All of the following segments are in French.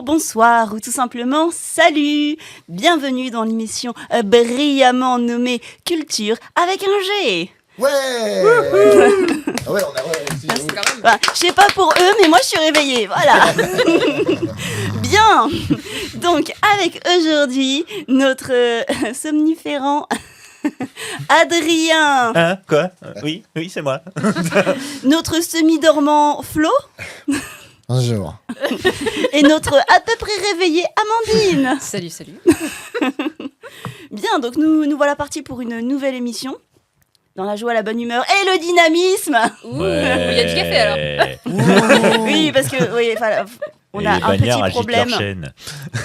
bonjour, bonsoir ou tout simplement salut. Bienvenue dans l'émission brillamment nommée Culture avec un G. Ouais. Ah ouais, on a Je sais pas pour eux, mais moi je suis réveillée, voilà. Bien. Donc avec aujourd'hui notre somniférant Adrien. Hein, quoi? Oui, c'est moi. Notre semi-dormant Flo. Bonjour. Et notre à peu près réveillée Amandine. Salut. Bien, donc nous voilà partis pour une nouvelle émission. Dans la joie, la bonne humeur et le dynamisme. Ouh, il y a du café alors. Oui, parce que on a un petit problème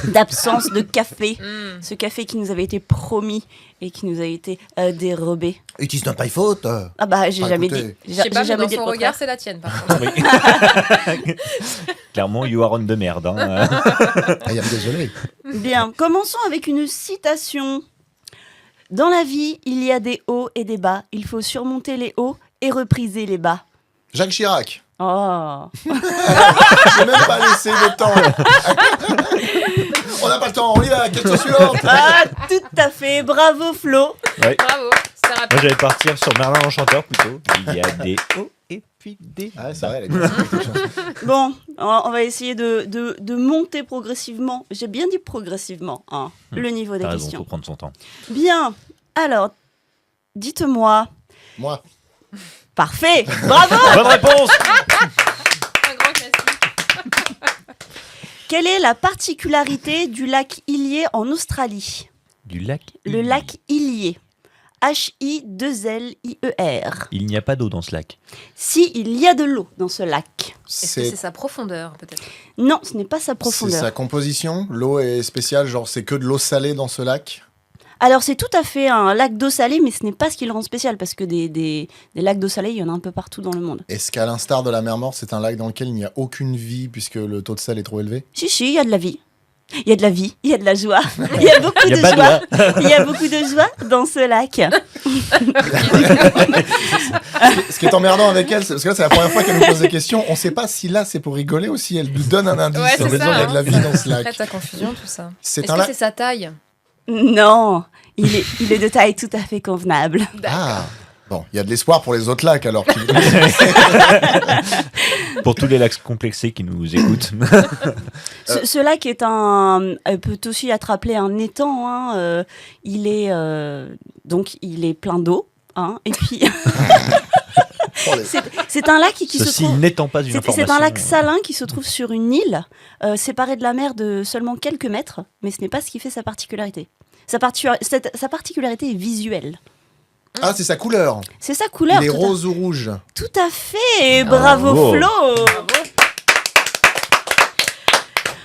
d'absence de café. Ce café qui nous avait été promis et qui nous a été dérobé. Et tu n'as pas faute. Ah bah j'ai jamais écoutez. dit. Je sais pas, mais jamais dans dit son le regard, contraire. c'est la tienne par contre. Oui. Clairement, you are on de merde. Hein. Ah, désolé. Bien, commençons avec une citation. Dans la vie, il y a des hauts et des bas. Il faut surmonter les hauts et repriser les bas. Jacques Chirac. Oh. J'ai même pas laissé le temps. On n'a pas le temps, on y va, question suivante. Ah, tout à fait. Bravo Flo. Ouais. Bravo, c'était Moi, rapide. j'allais partir sur Merlin l'Enchanteur plutôt. Il y a des hauts et puis des Ah, c'est vrai, elle a dit quelque chose. Bon, on va essayer de monter progressivement. J'ai bien dit progressivement, hein, le niveau des T'as raison, questions. faut prendre son temps. Bien. Alors, dites-moi. Moi. Parfait. Bravo. Bonne réponse. Un grand classique. Quelle est la particularité du lac Illier en Australie? Du lac. Le lac Illier. H-I-2-L-I-E-R. Il n'y a pas d'eau dans ce lac. Si, il y a de l'eau dans ce lac. Est-ce que c'est sa profondeur peut-être? Non, ce n'est pas sa C'est profondeur. sa composition. L'eau est spéciale, genre c'est que de l'eau salée dans ce lac. Alors, c'est tout à fait un lac d'eau salée, mais ce n'est pas ce qui le rend spécial, parce que des lacs d'eau salée, il y en a un peu partout dans le monde. Est-ce qu'à l'instar de la mer Morte, c'est un lac dans lequel il n'y a aucune vie puisque le taux de sel est trop élevé? Si, il y a de la vie. Il y a de la vie, il y a de la joie, il y a beaucoup Il y a de pas de joie. Il y a beaucoup de joie dans ce lac. Ce qui est emmerdant avec elle, c'est parce que là, c'est la première fois qu'elle nous pose des questions. On ne sait pas si là, c'est pour rigoler ou si elle nous donne un indice Ouais, en c'est disant ça, qu'il y a de la vie dans ce Après lac. ta confusion, tout ça. C'est Est-ce un que lac. c'est sa taille? Non, il est de taille tout à fait convenable. Ah, bon, il y a de l'espoir pour les autres lacs alors. Pour tous les lacs complexés qui nous écoutent. Ce lac est peut aussi être appelé un étang. Hein, il est plein d'eau. Hein, et puis, c'est un lac qui se Ceci trouve. n'étant pas une information. C'est un lac salin qui se trouve sur une île, séparé de la mer de seulement quelques mètres, mais ce n'est pas ce qui fait sa particularité. Sa particularité est visuelle. Ah, c'est sa couleur. C'est sa couleur. Il est rose ou rouge. Tout à fait. Bravo Bravo. Flo.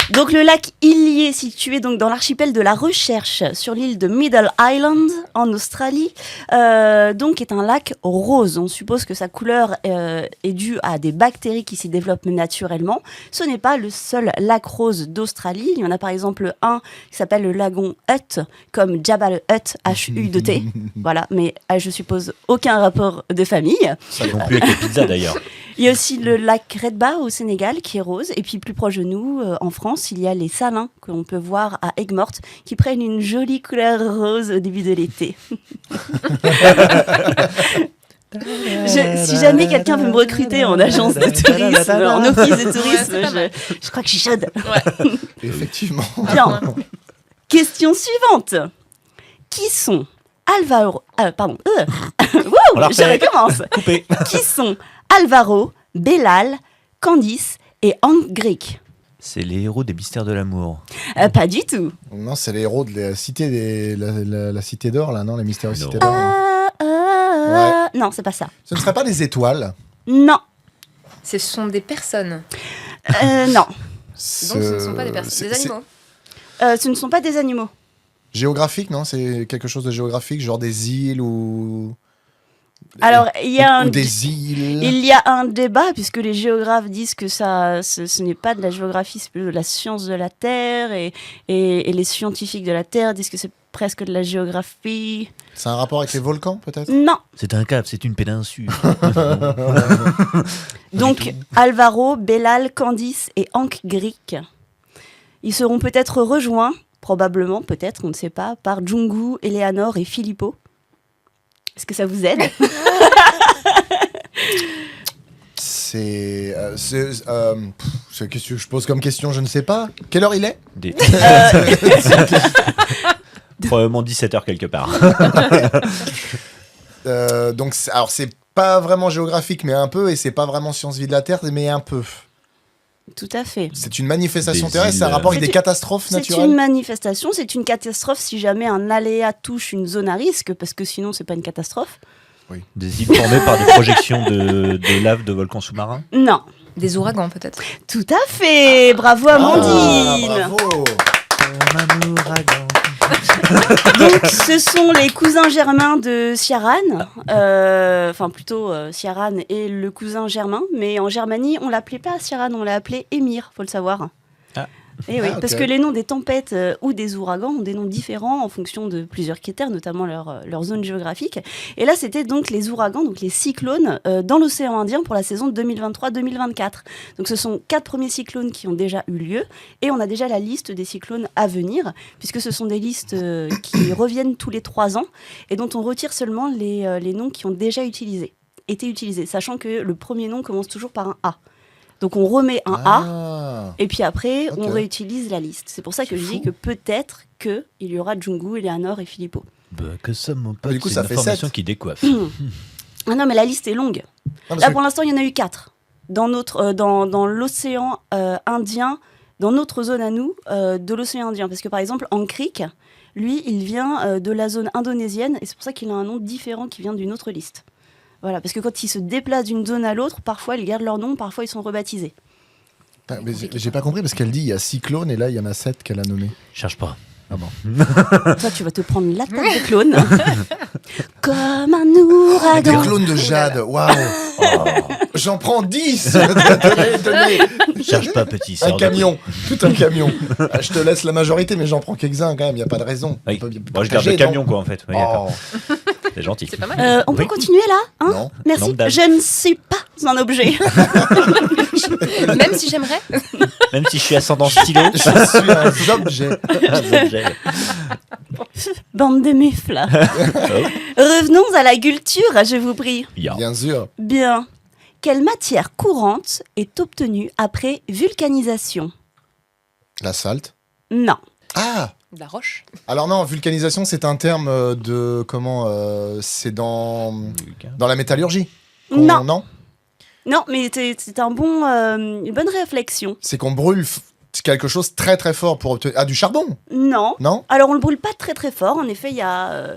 Donc le lac Illier, situé donc dans l'archipel de la Recherche, sur l'île de Middle Island, en Australie, donc est un lac rose. On suppose que sa couleur est due à des bactéries qui s'y développent naturellement. Ce n'est pas le seul lac rose d'Australie. Il y en a par exemple un qui s'appelle le lagon Hutt, comme Jabal Hutt, H-U-T. Voilà, mais je suppose aucun rapport de famille. Ça non plus avec les pizzas d'ailleurs. Il y a aussi le lac Redba au Sénégal qui est rose. Et puis plus proche de nous, en France, il y a les salins que l'on peut voir à Aigues-Mortes qui prennent une jolie couleur rose au début de l'été. Si jamais quelqu'un veut me recruter en agence de tourisme, en office de tourisme, je crois que je suis chaude. Effectivement. Bien. Question suivante. Qui sont Alvaro... pardon. On la Je refait. recommence. Coupé. Qui sont Alvaro, Bellal, Candice et Hank Greek? C'est les héros des mystères de l'amour. Pas du tout. Non, c'est les héros de la cité, la cité d'or, là, non? Les mystérieuses Non. cités d'or. Ouais. Non, c'est pas ça. Ce ne serait pas des étoiles. Non. Ce sont des personnes. Non. Donc ce ne sont pas des personnes, des animaux. Ce ne sont pas des animaux. Géographique, non? C'est quelque chose de géographique, genre des îles ou... Alors, il y a ou des îles. Il y a un débat, puisque les géographes disent que ce n'est pas de la géographie, c'est plutôt de la science de la Terre, et les scientifiques de la Terre disent que c'est presque de la géographie. C'est un rapport avec les volcans, peut-être? Non. C'est un cap, c'est une péninsule. Donc, Alvaro, Bellal, Candice et Hank Greek. Ils seront peut-être rejoints, probablement, peut-être, on ne sait pas, par Jungu, Eleanor et Filippo. Est-ce que ça vous aide? Qu'est-ce que je pose comme question? Je ne sais pas. Quelle heure il est? Probablement 17h quelque part. Donc, alors c'est pas vraiment géographique, mais un peu, et c'est pas vraiment sciences vie de la Terre, mais un peu. Tout à fait. C'est une manifestation Des terrestre, c'est un îles. rapport avec C'est des une- catastrophes C'est naturelles. une manifestation, c'est une catastrophe si jamais un aléa touche une zone à risque, parce que sinon c'est pas une catastrophe. Des îles formées par des projections de lave de volcans sous-marins. Non. Des ouragans, peut-être. Tout à fait. Bravo Amandine. Bravo. Donc ce sont les cousins germains de Ciaran, enfin plutôt Ciaran et le cousin germain, mais en Germanie on l'appelait pas Ciaran, on l'a appelé Émir, faut le savoir. Ah. Et oui, Ah, ok. parce que les noms des tempêtes ou des ouragans ont des noms différents en fonction de plusieurs critères, notamment leur zone géographique. Et là, c'était donc les ouragans, donc les cyclones dans l'océan Indien pour la saison 2023-2024. Donc ce sont 4 premiers cyclones qui ont déjà eu lieu et on a déjà la liste des cyclones à venir, puisque ce sont des listes qui reviennent tous les 3 ans et dont on retire seulement les noms qui ont déjà été utilisés, sachant que le premier nom commence toujours par un A. Donc on remet un A. Ah. Et puis après, Ok. on réutilise la liste. C'est pour ça que je dis fou. que peut-être qu'il y aura Jungu, Eleanor et Filippo. Que ça, mon pote, Du coup, c'est ça une fait information 7. qui décoiffe. Ah non, mais la liste est longue. Non, parce Là, que- pour l'instant, il y en a eu 4. Dans l'océan Indien, dans notre zone à nous, de l'océan Indien. Parce que par exemple, Ankrik, lui, il vient de la zone indonésienne. Et c'est pour ça qu'il a un nom différent qui vient d'une autre liste. Voilà, parce que quand ils se déplacent d'une zone à l'autre, parfois ils gardent leur nom, parfois ils sont rebaptisés. Putain, mais j'ai pas compris parce qu'elle dit il y a cyclone et là il y en a 7 qu'elle a nommés. Cherche pas. Ah bon. Toi, tu vas te prendre l'attaque de clones. Comme un ouragan. Des clones de Jade, waouh. J'en prends 10. Tenez. Cherche pas, petit. Un sors de- camion, tout un camion. Ah, je te laisse la majorité, mais j'en prends quelques-uns quand même, il n'y a pas de raison. Oui. On peut Moi, je garde partager, le camion, non quoi, en fait. Oui, d'accord. Oh, C'est gentil. C'est pas mal. On peut Oui. continuer là, hein? non. Merci. Nombre d'âmes. Je ne suis pas un objet. Même si j'aimerais. Même si je suis ascendant stylo. Je suis un objet. objet. Bande de mufles. Revenons à la culture, je vous prie. Ya. Bien sûr. Bien. Quelle matière courante est obtenue après vulcanisation? La salte. Non. Ah. De la roche. Alors non, vulcanisation, c'est un terme de comment c'est dans la métallurgie. Non. Non. Non, mais c'est une bonne réflexion. C'est qu'on brûle quelque chose très très fort pour obtenir du charbon. Non. Non. Alors, on ne le brûle pas très très fort. En effet, il y a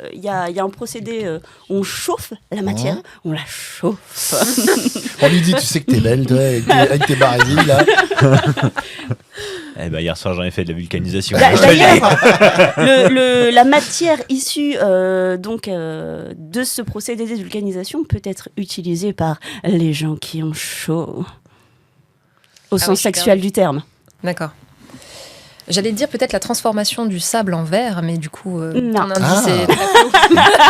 un procédé. On chauffe la matière. On la chauffe. On lui dit tu sais que t'es belle toi, avec tes barésies là. Eh ben, hier soir, j'en ai fait de la vulcanisation. D'ailleurs, la matière issue de ce procédé de vulcanisation peut être utilisée par les gens qui ont chaud. Au sens oui, sexuel du terme. D'accord. J'allais dire peut-être la transformation du sable en verre, mais du coup, Non. ton indice Ah. est très flou.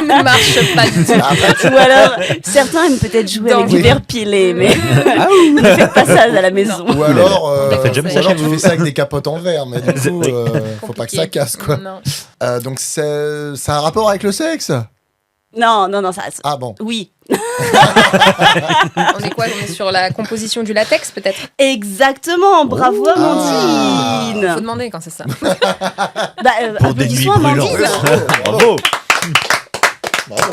Ne marche pas du tout. Après, Ou alors, certains aiment peut-être jouer avec du Oui. verre pilé, mais ne faites pas ça à la maison. ou alors, faites jamais ou ça alors chez tu vous. fais ça avec des capotes en verre, mais du coup, Oui. faut pas que ça casse quoi. Non. Donc ça a un rapport avec le sexe. Non, ça. Ah bon. Oui, On est quoi? On est sur la composition du latex, peut-être? exactement. Bravo, Amandine. Faut demander quand c'est ça. Pour des nuits applaudissons Amandine. brûlantes. Bravo. Bravo.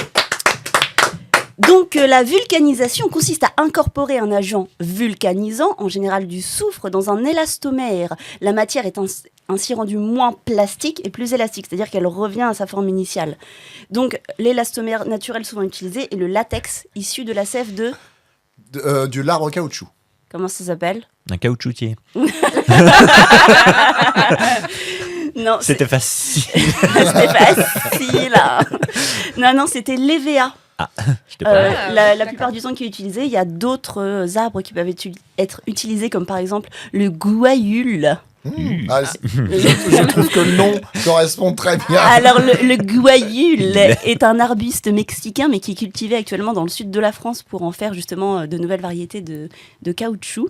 Donc, la vulcanisation consiste à incorporer un agent vulcanisant, en général du soufre, dans un élastomère. La matière est ainsi rendue moins plastique et plus élastique, c'est-à-dire qu'elle revient à sa forme initiale. Donc, l'élastomère naturel souvent utilisé est le latex issu de la sève de... Du lard au caoutchouc. Comment ça s'appelle? Un caoutchoutier. Non, C'était facile. c'était facile. Non, c'était l'EVA. J'étais pas là. La d'accord. plupart du temps qui est utilisé, il y a d'autres arbres qui peuvent être utilisés, comme par exemple le gouaïul. Ah, je trouve que le nom correspond très bien. Alors, le gouaïul est un arbuste mexicain, mais qui est cultivé actuellement dans le sud de la France pour en faire justement de nouvelles variétés de caoutchouc.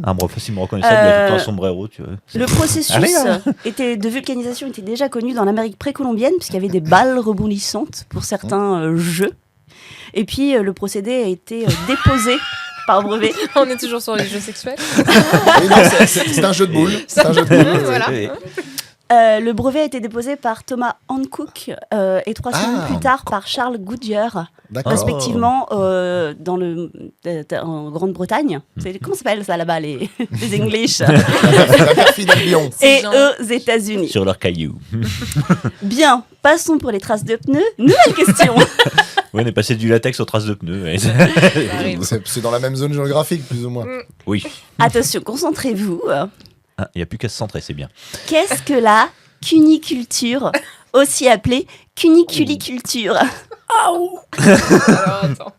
Un bras facilement reconnaissable, il a tout un sombrero, tu vois. Le processus Allez, là. de vulcanisation était déjà connu dans l'Amérique précolombienne, puisqu'il y avait des balles rebondissantes pour certains jeux. Et puis, le procédé a été déposé par brevet. On est toujours sur les jeux sexuels. Oui, non, c'est un jeu de boules. C'est un jeu de boules. Voilà. Oui. Le brevet a été déposé par Thomas Hancock et 3 semaines plus tard par Charles Goodyear, D'accord. respectivement en Grande-Bretagne. Comment ça s'appelle ça là-bas, les English La perfide Albion. et Genre- aux États-Unis. Sur leur caillou. Bien, passons pour les traces de pneus. Nouvelle question. Oui, on est passé du latex aux traces de pneus. Ouais. arrive. C'est dans la même zone géographique, plus ou moins. Oui. Attention, concentrez-vous. Il n'y a plus qu'à se centrer, c'est bien. Qu'est-ce que la cuniculture, aussi appelée cuniculiculture? Alors, attends.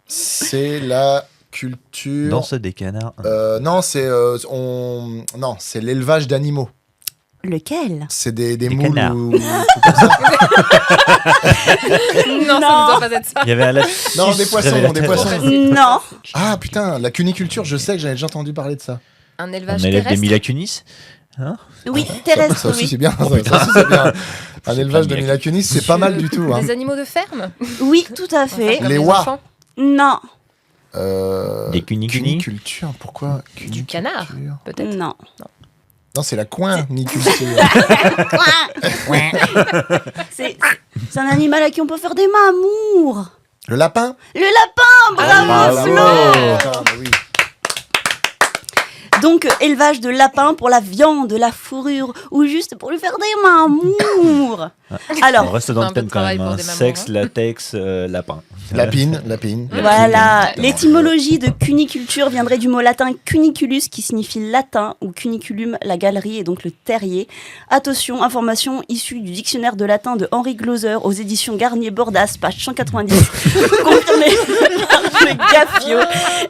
C'est la culture. Danse des canards. Non, c'est l'élevage d'animaux. Lequel? C'est des Des moules canards. ou comme ça. Non, ça ne doit pas être ça. Il y avait un Non, des poissons, des poissons. Non. Ah putain, la cuniculture, je sais que j'avais déjà entendu parler de ça. Un On élevage élève des terrestre. Mila Kunis. Oui, terrestre, Ça aussi, oui. c'est bien. Ça aussi, c'est bien. Un élevage de Mila Mila Kunis, c'est pas mal du tout. Hein. Des animaux de ferme. Oui, tout à fait. Comme Les les oies. enfants. Non, Des cunicuni. Cuniculture, pourquoi Du canard, peut-être. non. Non, c'est la coiniculture. C'est un animal à qui on peut faire des mamours. Le lapin. Le lapin, bravo bravo. Flo. Putain, mais oui. Donc, élevage de lapin pour la viande, la fourrure, ou juste pour lui faire des mamours. On Alors, reste dans un le peu thème de quand travail même. pour hein. des mamans, Sexe, hein. latex, lapin. Lapine. voilà, Lapine. l'étymologie de cuniculture viendrait du mot latin cuniculus qui signifie latin ou cuniculum, la galerie et donc le terrier. Attention, information issue du dictionnaire de latin de Henri Glauser aux éditions Garnier-Bordas, page 190, confirmé par le Gaffio.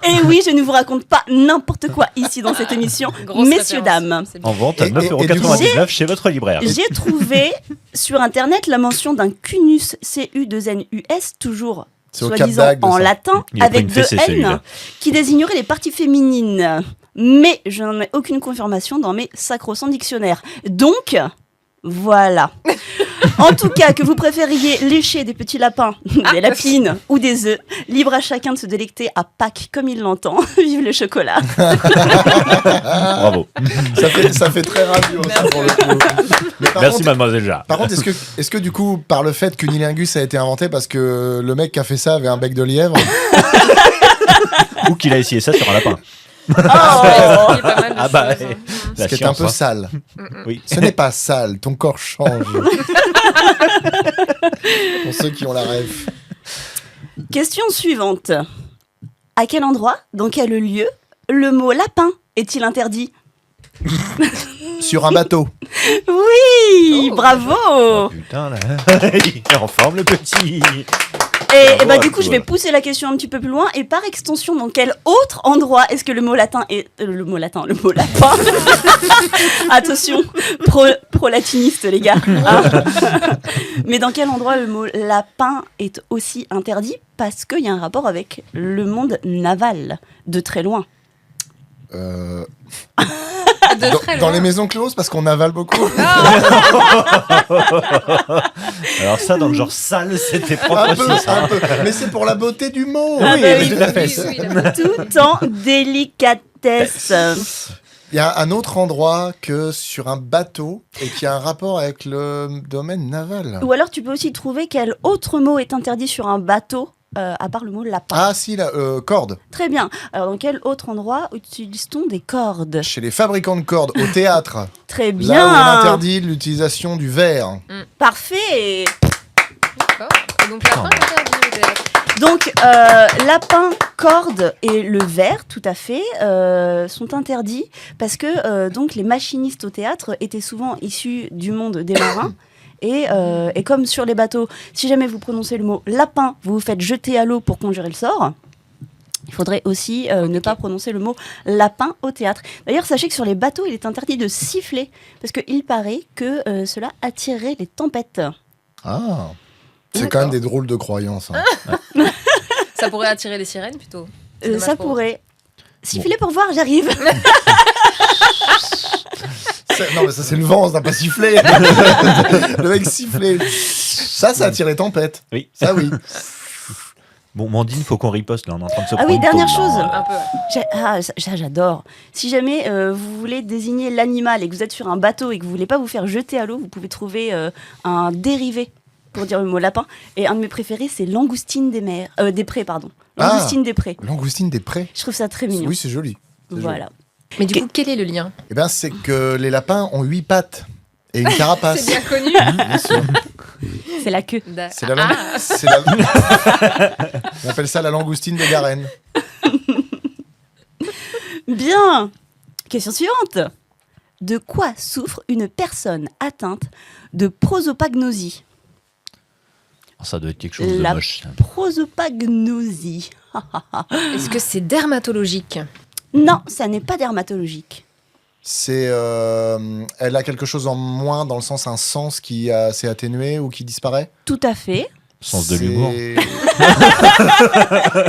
Et oui, je ne vous raconte pas n'importe quoi ici dans cette émission, Grosse messieurs, référence. dames. C'est bien. En vente à Et du coup, 9,99€ chez votre libraire. J'ai trouvé sur internet la mention d'un cunus, C-U-2-N-U-S, toujours C'est au Cap soi-disant d'Agde, en ça. latin, Il a pris avec une deux fessée, N, celui-là. qui désignerait les parties féminines. Mais je n'en ai aucune confirmation dans mes sacro-saints dictionnaires. Donc, voilà. En tout cas, que vous préfériez lécher des petits lapins, des lapines ou des œufs, libre à chacun de se délecter à Pâques comme il l'entend. Vive le chocolat. Bravo. Ça fait très radio, ça, pour le coup. Mais par Merci, contre, mademoiselle Jarre. par contre, est-ce que du coup, par le fait qu'unilingus a été inventé parce que le mec qui a fait ça avait un bec de lièvre, Ou qu'il a essayé ça sur un lapin. Oh. Il y a pas mal de Ah bah, choses, hein. ce la qui est un science, peu hein. sale. Oui. Ce n'est pas sale, ton corps change. Pour ceux qui ont la rêve. Question suivante. À quel endroit, dans quel lieu, le mot lapin est-il interdit? Sur un bateau. Oui, Oh. bravo. Putain, là. Il est en forme, le petit. Et bah Bravo, du coup, je vais voilà. pousser la question un petit peu plus loin. Et par extension, dans quel autre endroit est-ce que le mot latin est... le mot lapin. Attention, pro-latiniste, les gars. Hein. Mais dans quel endroit le mot lapin est aussi interdit? Parce qu'il y a un rapport avec le monde naval, de très loin. De très Dans loin. les maisons closes, parce qu'on avale beaucoup. Alors ça, dans le genre sale, c'était propre Un peu, aussi, ça. un peu. Mais c'est pour la beauté du mot. Ah Oui, bah oui, oui. tout à fait. Oui, d'accord. Tout en délicatesse. Il y a un autre endroit que sur un bateau et qui a un rapport avec le domaine naval. Ou alors tu peux aussi trouver quel autre mot est interdit sur un bateau, à part le mot lapin. Ah si, la corde. Très bien. Alors dans quel autre endroit utilise-t-on des cordes? Chez les fabricants de cordes, au théâtre. Très Là où on bien. interdit l'utilisation du verre. Parfait. D'accord. Et donc, lapin interdit au théâtre. Donc lapin, corde et le verre, tout à fait, sont interdits parce que donc les machinistes au théâtre étaient souvent issus du monde des marins. Et comme sur les bateaux, si jamais vous prononcez le mot lapin, vous vous faites jeter à l'eau pour conjurer le sort. Il faudrait aussi ne pas prononcer le mot lapin au théâtre. D'ailleurs, sachez que sur les bateaux, il est interdit de siffler parce qu'il paraît que cela attirerait les tempêtes. Ah. C'est D'accord. quand même des drôles de croyances. Hein. Ça pourrait attirer les sirènes plutôt. C'est dommage Ça pour pourrait. Sifflez pour voir, j'arrive. Non, mais ça, c'est le vent, ça n'a pas sifflé. Le mec sifflait. Ça attire les tempêtes. Oui. Ça, oui. Bon, Mandine, faut qu'on riposte là, on est en train de se Ah prendre oui, une dernière tôle, chose. là. Un peu. Ça, j'adore. Si jamais vous voulez désigner l'animal et que vous êtes sur un bateau et que vous voulez pas vous faire jeter à l'eau, vous pouvez trouver un dérivé pour dire le mot lapin. Et un de mes préférés, c'est langoustine des mers, des prés, pardon. Langoustine des prés. Langoustine des prés. Je trouve ça très mignon. Oui, c'est joli. C'est Voilà. Mais du coup, quel est le lien? Eh bien, c'est que les lapins ont 8 pattes et une carapace. C'est bien connu. Bien sûr. C'est la queue. C'est la langue. C'est la... On appelle ça la langoustine de Garenne. Bien. Question suivante. De quoi souffre une personne atteinte de prosopagnosie? Ça doit être quelque chose de La moche. ça. prosopagnosie. Est-ce que c'est dermatologique? Non, ça n'est pas dermatologique. C'est, elle a quelque chose en moins dans le sens un sens qui s'est atténué ou qui disparaît. Tout à fait. Sens de l'humour.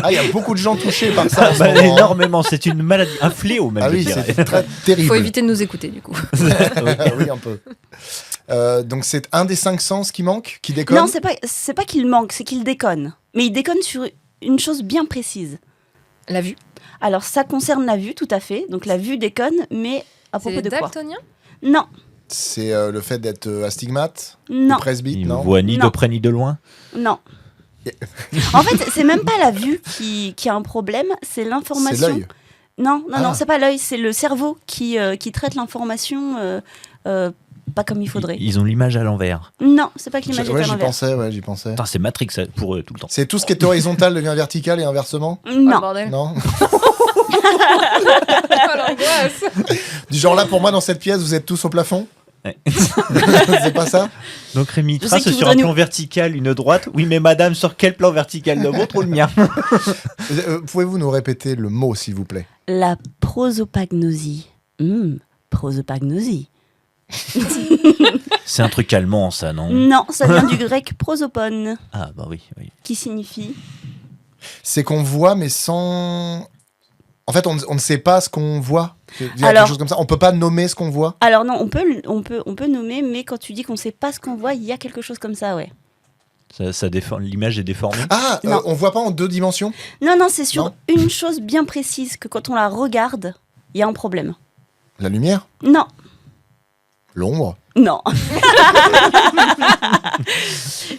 Ah, il y a beaucoup de gens touchés par ça. en ce Bah, moment. énormément, c'est une maladie, un fléau même. Ah je oui, dirais. c'est très terrible. Faut éviter de nous écouter du coup. Oui, un peu. Donc c'est un des 5 sens qui manque, qui déconne. Non, c'est pas qu'il manque, c'est qu'il déconne. Mais il déconne sur une chose bien précise. La vue. Alors, ça concerne la vue, tout à fait. Donc, la vue déconne, mais à C'est propos les de quoi? daltoniens? Non, C'est le fait d'être astigmate, non, presbyte, Il ne non voit ni Non. de près ni de loin. non. En fait, c'est même pas la vue qui a un problème, c'est C'est l'information. l'œil. Non, Ah. non, c'est pas l'œil, c'est le cerveau qui traite l'information pas comme il faudrait. Ils ont l'image à l'envers. Non, c'est pas que l'image est Ouais, à j'y l'envers. pensais, ouais, j'y pensais. Putain, c'est Matrix ça, pour eux tout le temps. C'est tout ce qui est horizontal devient vertical et inversement Oh, le Non, bordel. Non. Oh, l'angoisse. Du genre là, pour moi, dans cette pièce, vous êtes tous au plafond. Ouais. C'est pas ça? Donc Rémi Je sais trace que tu sur un voudrais plan vertical une droite. Oui, mais madame, sur quel plan vertical? Le vôtre ou le mien? Pouvez-vous nous répéter le mot, s'il vous plaît? la prosopagnosie. Prosopagnosie. C'est un truc allemand, ça, non? Non, ça vient du grec prosopone, Ah, bah oui, oui. qui signifie C'est qu'on voit, mais sans. En fait, on ne sait pas ce qu'on voit. Il y a Alors- quelque chose comme ça. On peut pas nommer ce qu'on voit. Alors non, on peut nommer, mais quand tu dis qu'on sait pas ce qu'on voit, il y a quelque chose comme ça, ouais. L'image est déformée. Ah, Non. on voit pas en 2 dimensions? Non, non, c'est sur Non. une chose bien précise, que quand on la regarde, il y a un problème. La lumière? Non, L'ombre? non.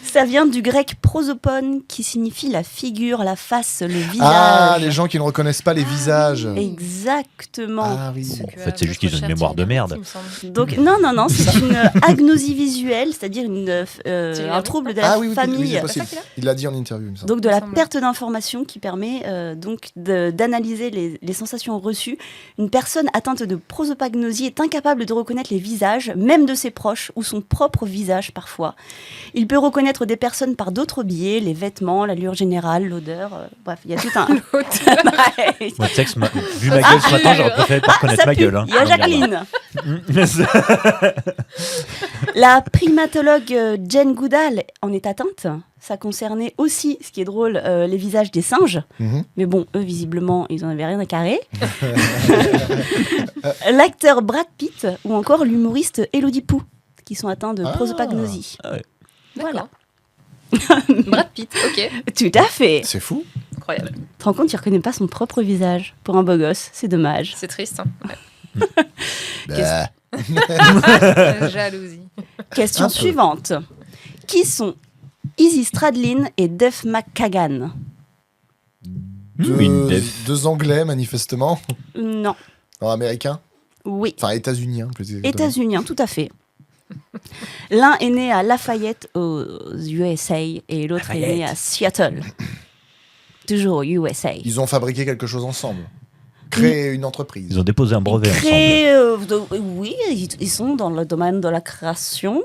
Ça vient du grec prosopone, qui signifie la figure, la face, le visage. Ah, les gens qui ne reconnaissent pas les visages. Exactement. Ah oui. En fait, c'est juste qu'ils ont une mémoire de merde. Donc non, c'est une agnosie visuelle, c'est-à-dire un trouble de la Ah oui, oui, famille. oui, c'est C'est possible. ça qu'il a Il l'a dit en interview, il me semble. Donc de Il la me semble. perte d'information qui permet donc d'analyser les sensations reçues. Une personne atteinte de prosopagnosie est incapable de reconnaître les visages, même de ses proches ou son propre visage parfois. Il peut reconnaître des personnes par d'autres biais, les vêtements, l'allure générale, l'odeur. Bref, il y a tout un. Ouais. Moi, tu sais que vu ma gueule ce matin, j'aurais préféré pas reconnaître Ça ma pue. gueule. Hein. Il y a Jacqueline. La primatologue Jane Goodall en est atteinte. Ça concernait aussi, ce qui est drôle, les visages des singes. Mhm. Mais bon, eux, visiblement, ils n'en avaient rien à carrer. L'acteur Brad Pitt ou encore l'humoriste Elodie Pou, qui sont atteints de Ah. prosopagnosie. Ah ouais. Voilà. Brad Pitt, ok. Tout à fait. C'est fou. Incroyable. Tu te rends compte, il ne reconnaît pas son propre visage. Pour un beau gosse, c'est dommage. C'est triste. Hein. Bah. Jalousie. Question Un peu. suivante. Qui sont Izzy Stradlin et Duff McKagan? Une def. Deux Anglais, manifestement. Non. Non, Américains. Oui. Enfin, États-Uniens, plus exactement. États-Uniens, tout à fait. L'un est né à Lafayette, aux USA, et l'autre est né à Seattle. Toujours aux USA. Ils ont fabriqué quelque chose ensemble. Créé une entreprise. Ils ont déposé un brevet ensemble. Oui, ils sont dans le domaine de la création.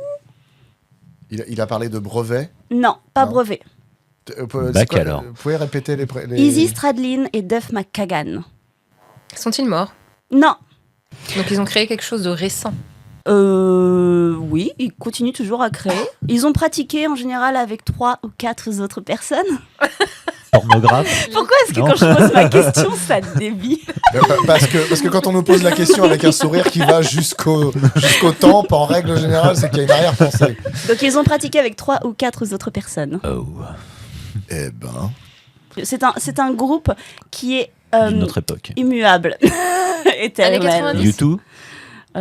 Il a parlé de brevet. Non, pas Non. brevet. Bac, alors. Vous pouvez répéter les... Izzy Stradlin et Duff McKagan. Sont-ils morts? Non. Donc ils ont créé quelque chose de récent. Oui, ils continuent toujours à créer. Ils ont pratiqué en général avec 3 ou 4 autres personnes. Pornographe. Pourquoi est-ce que Non. quand je pose ma question, ça dévie? Parce que quand on nous pose la question avec un sourire qui va jusqu'au temple, en règle générale, c'est qu'il y a une arrière-pensée. Donc ils ont pratiqué avec 3 ou 4 autres personnes. Oh. Eh ben... C'est un groupe qui est D'une autre époque. immuable. Éternel. 90. U2.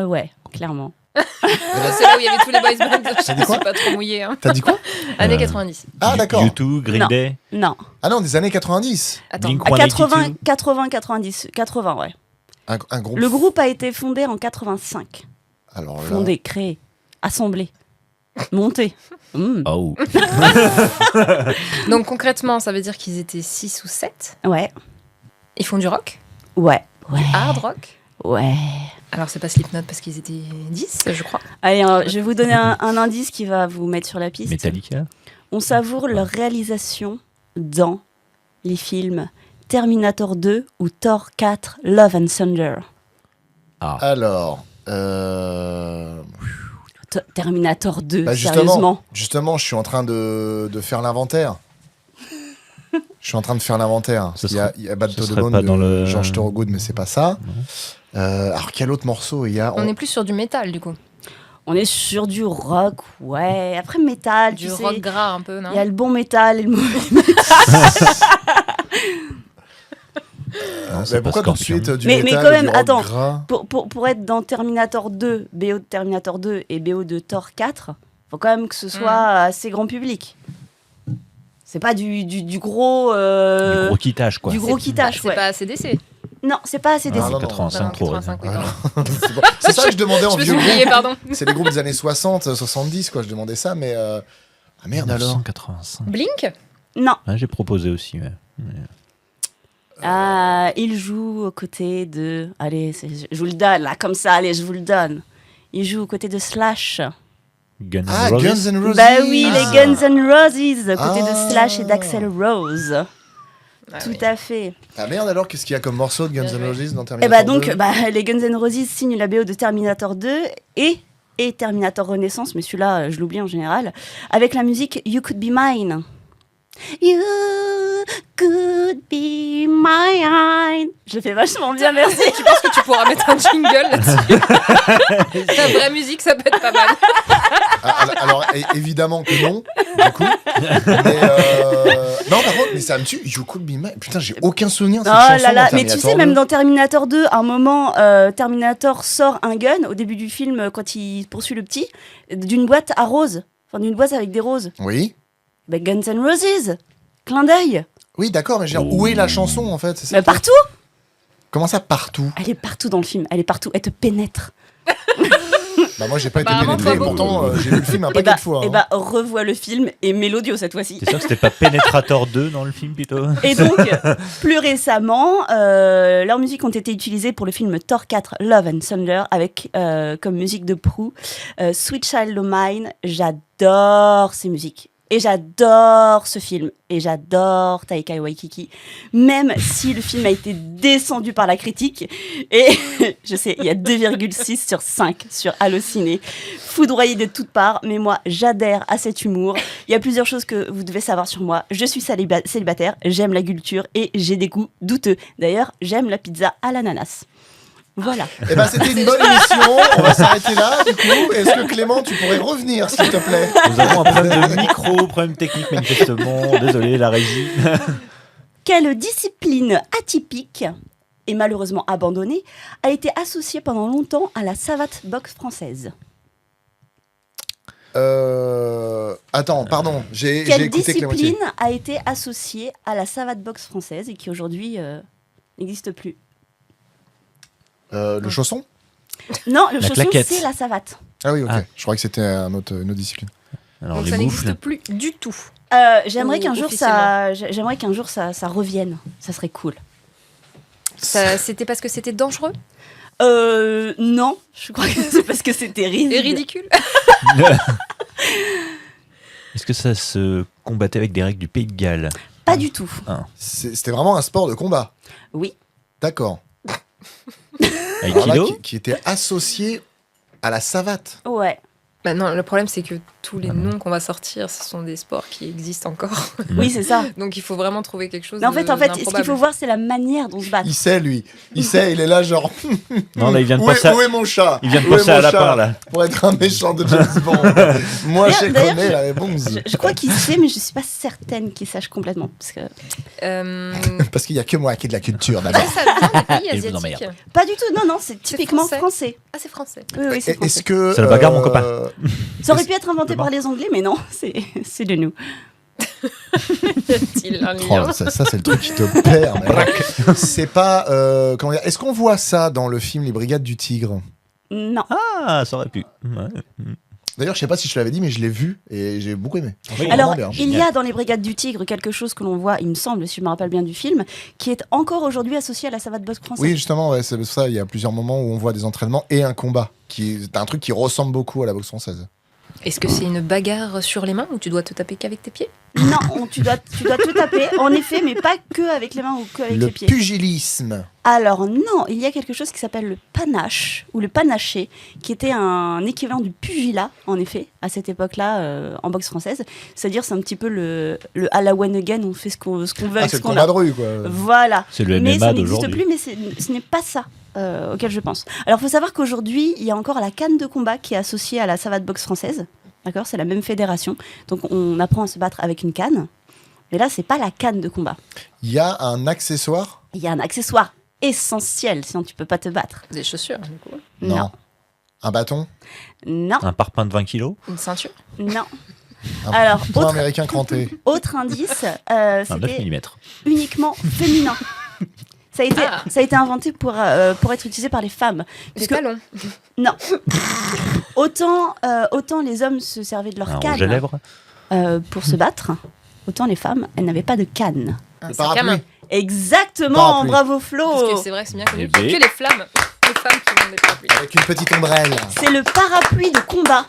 Ouais, clairement. C'est là où il y avait tous les boys bands. Je dit ne quoi suis pas trop mouillée. Hein. T'as dit quoi? Années 90. Ah, d'accord. U2, Green Non. Day. Non. Ah non, des années 90. Attends. Blink À 182. 80, 90. 80, ouais. Un groupe... Le groupe a été fondé en 85. Alors là... Fondé, créé, assemblé, monté. Oh. Donc concrètement, ça veut dire qu'ils étaient 6 ou 7. Ouais, Ils font du rock, ouais, ouais, hard rock. ouais. Alors c'est pas Slipknot parce qu'ils étaient 10, je crois. Allez, je vais vous donner un indice qui va vous mettre sur la piste. Metallica. On savoure leur réalisation dans les films Terminator 2 ou Thor 4 Love and Thunder. Alors... Terminator 2, Bah, sérieusement. justement, je suis en train de faire l'inventaire. Je suis en train de faire l'inventaire. Ce Il y a Bad ce to the serait Bone pas de dans le- George Thorogood, mais c'est pas ça. Alors, quel autre morceau il y a On est plus sur du métal du coup. On est sur du rock, ouais. Après, métal, Du tu sais. rock gras un peu, non? Il y a le bon métal et le mauvais. C'est Mais pas pourquoi tout de Scorpion. suite du Mais métal quand et même, du rock attends. gras Pour être dans Terminator 2, BO de Terminator 2 et BO de Thor 4, faut quand même que ce soit assez grand public. C'est pas du gros... Du gros quittage, quoi. du gros quittage, C'est ouais. pas ACDC. Non, c'est pas assez Ah, décès. non, non. 85 trop. 85, oui, Ah, pardon. C'est bon. C'est ça que je demandais en Je me vieux suis oubliée, groupe. pardon. C'est les groupes des années 60, 70, quoi. Je demandais ça, mais... Ah merde, alors 1985. Blink? Non. Ah, j'ai proposé aussi. Ouais. Il joue aux côtés de... Allez, je vous le donne, là, comme ça, allez, je vous le donne. Il joue aux côtés de Slash. Guns N' Ah, Roses. Guns N' Roses. Bah oui, Ah. les Guns N' Roses, aux côtés Ah. de Slash et d'Axl Rose. Ah Tout oui. à fait. Ah merde, alors qu'est-ce qu'il y a comme morceau de Guns Bien N' joué. Roses dans Et Terminator bah donc, 2? les Guns N' Roses signent la BO de Terminator 2 et Terminator Renaissance, mais celui-là, je l'oublie en général, avec la musique You Could Be Mine. You could be mine. Je le fais vachement bien, merci. Tu penses que tu pourras mettre un jingle là-dessus? La vraie musique, ça peut être pas mal. Alors, évidemment que non, du coup. Mais non, par contre, mais ça me tue. You Could Be Mine. Putain, j'ai aucun souvenir de Oh cette chanson. là là, dans mais tu Terminator sais, même 2. dans Terminator 2, à un moment, Terminator sort un gun au début du film quand il poursuit le petit, d'une boîte à roses. Enfin, d'une boîte avec des roses. Oui. Ben, Guns N' Roses, clin d'œil. Oui, d'accord, mais je veux dire, où est la chanson en fait? C'est ça Mais le truc. partout. Comment ça, partout? Elle est partout dans le film, elle est partout, elle te pénètre. Bah, moi, j'ai pas été Apparemment, pénétré. pas beaucoup. Pourtant, j'ai vu le film un Et paquet bah, de fois. et hein. bah, revois le film et mélodieux cette fois-ci. C'est sûr que c'était pas Penetrator 2 dans le film plutôt. Et donc, plus récemment, leurs musiques ont été utilisées pour le film Thor 4 Love and Thunder avec comme musique de proue Sweet Child O' Mine. J'adore ces musiques. Et j'adore ce film. Et j'adore Taika Waititi. Même si le film a été descendu par la critique. Et je sais, il y a 2,6 sur 5 sur Allociné. Foudroyé de toutes parts. Mais moi, j'adhère à cet humour. Il y a plusieurs choses que vous devez savoir sur moi. Je suis célibataire, j'aime la culture et j'ai des goûts douteux. D'ailleurs, j'aime la pizza à l'ananas. Voilà. Eh ben, c'était une bonne émission. On va s'arrêter là, du coup. Est-ce que Clément, tu pourrais revenir, s'il te plaît? Nous avons un problème de micro, problème technique manifestement. Désolé, la régie. Quelle discipline atypique et malheureusement abandonnée a été associée pendant longtemps à la savate boxe française? Attends, pardon. J'ai Quelle écouté Clément. discipline a été associée à la savate boxe française et qui aujourd'hui n'existe plus? Le chausson? Non, le La chausson, claquette. c'est la savate. Ah oui, ok. Ah. Je croyais que c'était une autre discipline. Alors, Donc les ça moufles. n'existe plus du tout. J'aimerais Ou qu'un jour ça revienne. Ça serait cool. C'était parce que c'était dangereux Non, je crois que c'est parce que c'était et ridicule. Est-ce que ça se combattait avec des règles du Pays de Galles? Pas du tout. C'était vraiment un sport de combat. Oui. D'accord. Alors là, Aikido? qui était associé à la savate. Ouais. Bah non, le problème, c'est que tous les noms qu'on va sortir, ce sont des sports qui existent encore. Oui, c'est ça. Donc il faut vraiment trouver quelque chose Mais en fait, ce qu'il d'improbable. faut voir, c'est la manière dont se battre. Il sait, lui. Il sait, il est là, genre. Non, là, il vient de Où penser est mon chat il vient de Où est penser à mon lapin, chat là. Pour être un méchant de James Bond. Moi, je D'ailleurs, connais la réponse. Je crois qu'il sait, mais je suis pas certaine qu'il sache complètement. Parce que... Parce qu'il y a que moi qui ai de la culture, d'abord. Là, ça vient des pays Il vous asiatiques. emmerde. Pas du tout, non, c'est typiquement français. français. Ah, c'est français. Oui, c'est français. Est-ce que. C'est la bagarre, mon copain. Ça aurait pu être inventé par les Anglais, mais non, c'est de nous. Y a-t-il un Oh, lien ça c'est le truc qui te perd. Mais c'est pas. Comment dire. Est-ce qu'on voit ça dans le film Les Brigades du Tigre? Non. Ah, ça aurait pu. Ouais. D'ailleurs, je sais pas si je te l'avais dit, mais je l'ai vu et j'ai beaucoup aimé. Oui. Alors, Vraiment bien. il y a dans les Brigades du Tigre quelque chose que l'on voit, il me semble, si je me rappelle bien du film, qui est encore aujourd'hui associé à la savate boxe française. Oui, justement, ouais, c'est ça. Il y a plusieurs moments où on voit des entraînements et un combat. C'est un truc qui ressemble beaucoup à la boxe française. Est-ce que c'est une bagarre sur les mains ou tu dois te taper qu'avec tes pieds? Non, tu dois tout taper, en effet, mais pas que avec les mains ou que avec Le les pieds. pugilisme. Alors non, il y a quelque chose qui s'appelle le panache, ou le panaché, qui était un équivalent du pugilat, en effet, à cette époque-là, en boxe française. C'est-à-dire, c'est un petit peu le à la one again, on fait ce qu'on veut Ah, avec c'est ce le qu'on combat a. de rue, quoi. Voilà. C'est le Mais MMA ça n'existe d'aujourd'hui. plus, mais ce n'est pas ça auquel je pense. Alors, il faut savoir qu'aujourd'hui, il y a encore la canne de combat qui est associée à la savate boxe française. D'accord, c'est la même fédération. Donc, on apprend à se battre avec une canne. Mais là, c'est pas la canne de combat. Il y a un accessoire. Il y a un accessoire essentiel, sinon tu peux pas te battre. Des chaussures, du coup. Non. Un bâton. Non. Un parpaing de 20 kilos. Une ceinture. Non. Un Alors, point autre, américain cranté. autre indice, Un 9 c'était mm. uniquement féminin. Ça a été inventé pour être utilisé par les femmes. Des Puisque, talons. non. Autant les hommes se servaient de leur Un rouge à canne lèvres. pour se battre, autant les femmes, elles n'avaient pas de canne. Un Le sac à main. parapluie. Exactement, Parapluie. bravo Parce Flo. que c'est vrai que c'est bien connu. Eh qu'il y a ben. que les femmes qui ont des parapluies. Avec une petite ombrelle. C'est le parapluie de combat.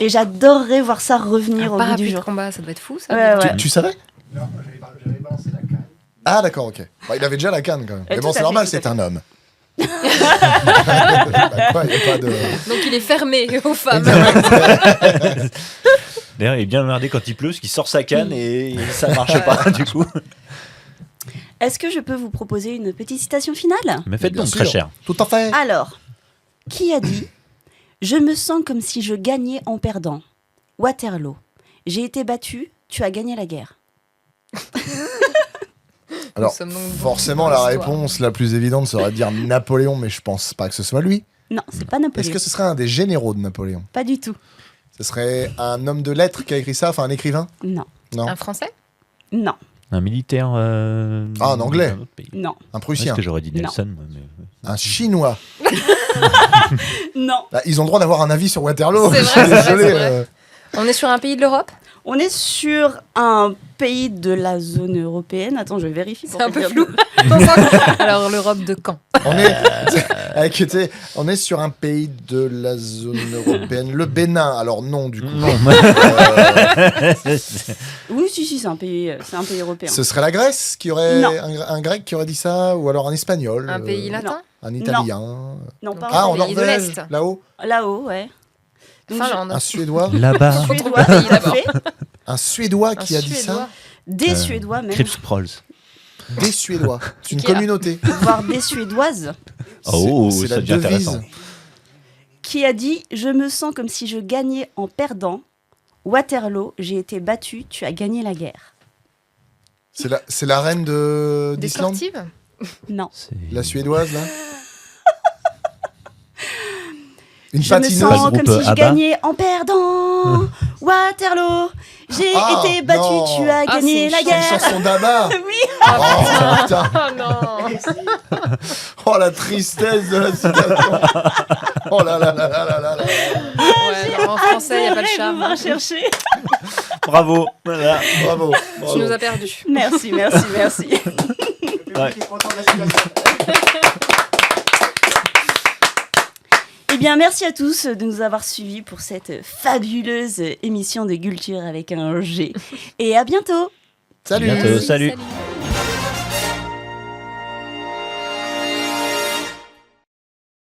Et j'adorerais voir ça revenir Un au bout du parapluie de jour. combat, ça doit être fou, ça. Ouais, ouais. Tu savais? Non, j'avais balancé la canne. Ah, d'accord, ok. Bah, il avait déjà la canne, quand même. Mais Tout bon, à c'est fait, normal, tout à c'est fait. un homme. Bah, quoi, y a pas de. Donc il est fermé aux femmes. D'ailleurs, il est bien emmerdé quand il pleut, parce qu'il sort sa canne et ça marche pas, du coup. Est-ce que je peux vous proposer une petite citation finale? Mais faites Bien donc très sûr. cher. Tout à fait. Alors, qui a dit « Je me sens comme si je gagnais en perdant. Waterloo. J'ai été battu, tu as gagné la guerre. Alors, Nous sommes donc forcément, dans la l'histoire. réponse la plus évidente serait de dire Napoléon, mais je pense pas que ce soit lui. » Non, c'est pas Est-ce Napoléon. que ce serait un des généraux de Napoléon? Pas du tout. Ce serait un homme de lettres qui a écrit ça, enfin un écrivain? Non. Non. Un français? Non. Un militaire. Ah, un Anglais. d'un autre pays. Non. Un Est-ce Prussien? que j'aurais dit Non. Nelson moi, mais... Un Chinois? Non. Bah, ils ont le droit d'avoir un avis sur Waterloo. C'est Je vrai, suis c'est vrai, désolé. c'est vrai. On est sur un pays de l'Europe? On est sur un pays de la zone européenne. Attends, je vérifie. pour C'est un te peu dire- flou. Alors l'Europe de quand? On est, tu sais, on est sur un pays de la zone européenne. Le Bénin, alors non, du coup. Non. Oui, si, c'est un pays européen. Ce serait la Grèce qui aurait Non. un grec qui aurait dit ça, ou alors un espagnol, Un pays latin? un italien. Non, pas Ah, un en pays de Norvège, l'Est. là-haut. Là-haut, ouais. Donc, Finlande. Un Suédois, Là-bas. Suédois, Pays tout à d'abord. fait. un Suédois Un qui a dit Suédois. ça. Des Suédois même, Crips Prolls. Des Suédois. C'est une Ikea. communauté. voire des Suédoises, Oh, C'est ça la devient devise. intéressant. qui a dit « Je me sens comme si je gagnais en perdant. Waterloo, j'ai été battu, tu as gagné la guerre. C'est la reine Des d'Islande, sportives? » Non. C'est- la suédoise là. Une Je me patineuse. sens Pas le comme groupe si je ABBA. gagnais en perdant. Waterloo, j'ai Ah, été battu, non. tu as Ah, gagné c'est la une C'est une guerre. chanson d'Abba. Oui. Oh, putain. Oh non! Oh la tristesse de la citation. Oh là là là là là là là. Ouais, non, en français, il n'y a pas de Adorerais charme. pouvoir chercher. Bravo. Voilà. Bravo. Tu bravo. nous as perdus. Merci. Ouais. Eh bien, merci à tous de nous avoir suivis pour cette fabuleuse émission de culture avec un G. Et à bientôt. Salut. Bientôt. Salut.